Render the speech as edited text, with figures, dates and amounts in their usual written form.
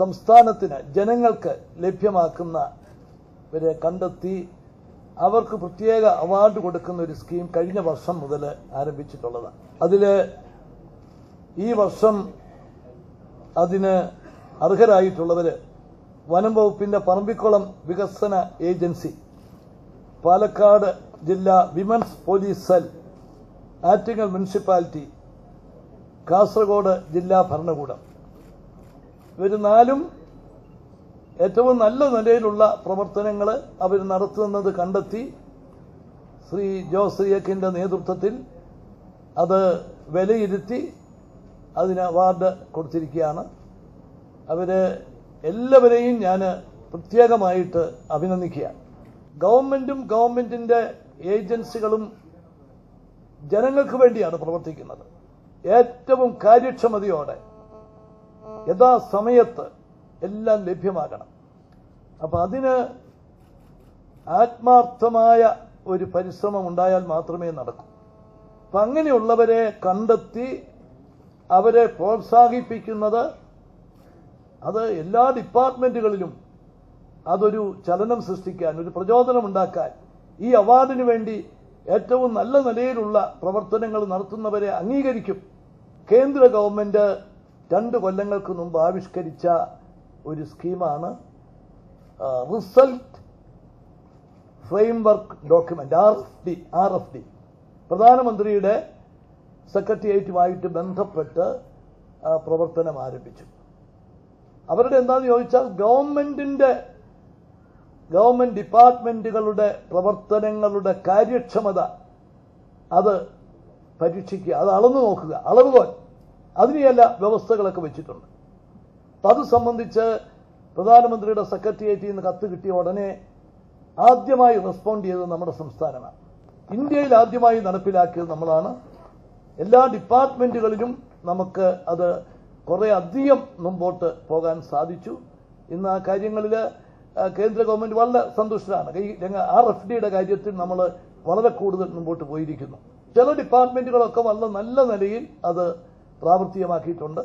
സംസ്ഥാനത്തിന് ജനങ്ങൾക്ക് ലഭ്യമാക്കുന്നവരെ കണ്ടെത്തി അവർക്ക് പ്രത്യേക അവാർഡ് കൊടുക്കുന്ന ഒരു സ്കീം കഴിഞ്ഞ വർഷം മുതൽ ആരംഭിച്ചിട്ടുള്ളതാണ്. അതിൽ ഈ വർഷം അതിന് അർഹരായിട്ടുള്ളവർ വനം വകുപ്പിന്റെ പറമ്പിക്കുളം വികസന ഏജൻസി, പാലക്കാട് ജില്ലാ women's police cell, Attingal municipality, Kasaragod ജില്ലാ ഭരണകൂടം, ഇവർ നാലും ഏറ്റവും നല്ല നിലയിലുള്ള പ്രവർത്തനങ്ങൾ അവർ നടത്തുന്നത് കണ്ടെത്തി ശ്രീ ജോസ് റിയക്കിന്റെ നേതൃത്വത്തിൽ അത് വിലയിരുത്തി അതിന് അവാർഡ് കൊടുത്തിരിക്കുകയാണ്. അവര് എല്ലാവരെയും ഞാൻ പ്രത്യേകമായിട്ട് അഭിനന്ദിക്കുകയാണ്. ഗവൺമെന്റും ഗവൺമെന്റിന്റെ ഏജൻസികളും ജനങ്ങൾക്ക് വേണ്ടിയാണ് പ്രവർത്തിക്കുന്നത്. ഏറ്റവും കാര്യക്ഷമതയോടെ യഥാസമയത്ത് എല്ലാം ലഭ്യമാകണം. അപ്പൊ അതിന് ആത്മാർത്ഥമായ ഒരു പരിശ്രമം ഉണ്ടായാൽ മാത്രമേ നടക്കൂ. അപ്പൊ അങ്ങനെയുള്ളവരെ കണ്ടെത്തി അവരെ പ്രോത്സാഹിപ്പിക്കുന്നത്, അത് എല്ലാ ഡിപ്പാർട്ട്മെന്റുകളിലും അതൊരു ചലനം സൃഷ്ടിക്കാൻ, ഒരു പ്രചോദനം ഉണ്ടാക്കാൻ, ഈ അവാർഡിന് വേണ്ടി ഏറ്റവും നല്ല നിലയിലുള്ള പ്രവർത്തനങ്ങൾ നടത്തുന്നവരെ അംഗീകരിക്കും. കേന്ദ്ര ഗവൺമെന്റ് 2 കൊല്ലങ്ങൾക്ക് മുമ്പ് ആവിഷ്കരിച്ച ഒരു സ്കീമാണ് റിസൾട്ട് ഫ്രെയിംവർക്ക് ഡോക്യുമെന്റ്, RFD. പ്രധാനമന്ത്രിയുടെ സെക്രട്ടേറിയറ്റുമായിട്ട് ബന്ധപ്പെട്ട് പ്രവർത്തനം ആരംഭിച്ചു. അവരുടെ എന്താണെന്ന് ചോദിച്ചാൽ ഗവൺമെന്റ് ഡിപ്പാർട്ട്മെന്റുകളുടെ പ്രവർത്തനങ്ങളുടെ കാര്യക്ഷമത അത് പരീക്ഷിക്കുക, അത് അളന്നു നോക്കുക, അളവുകോൽ, അതിന് ചില വ്യവസ്ഥകളൊക്കെ വെച്ചിട്ടുണ്ട്. അത് സംബന്ധിച്ച് പ്രധാനമന്ത്രിയുടെ സെക്രട്ടേറിയറ്റിൽ നിന്ന് കത്ത് കിട്ടിയ ഉടനെ ആദ്യമായി റെസ്പോണ്ട് ചെയ്തത് നമ്മുടെ സംസ്ഥാനമാണ്. ഇന്ത്യയിൽ ആദ്യമായി നടപ്പിലാക്കിയത് നമ്മളാണ്. എല്ലാ ഡിപ്പാർട്ട്മെന്റുകളിലും നമുക്ക് അത് കുറെ അധികം മുമ്പോട്ട് പോകാൻ സാധിച്ചു. ഇന്ന് ആ കാര്യങ്ങളിൽ കേന്ദ്ര ഗവൺമെന്റ് വളരെ സന്തുഷ്ടരാണ്. ഈ RFDയുടെ കാര്യത്തിൽ നമ്മൾ വളരെ കൂടുതൽ മുമ്പോട്ട് പോയിരിക്കുന്നു. ചില ഡിപ്പാർട്ട്മെന്റുകളൊക്കെ വളരെ നല്ല നിലയിൽ അത് പ്രാവർത്തികമാക്കിയിട്ടുണ്ട്.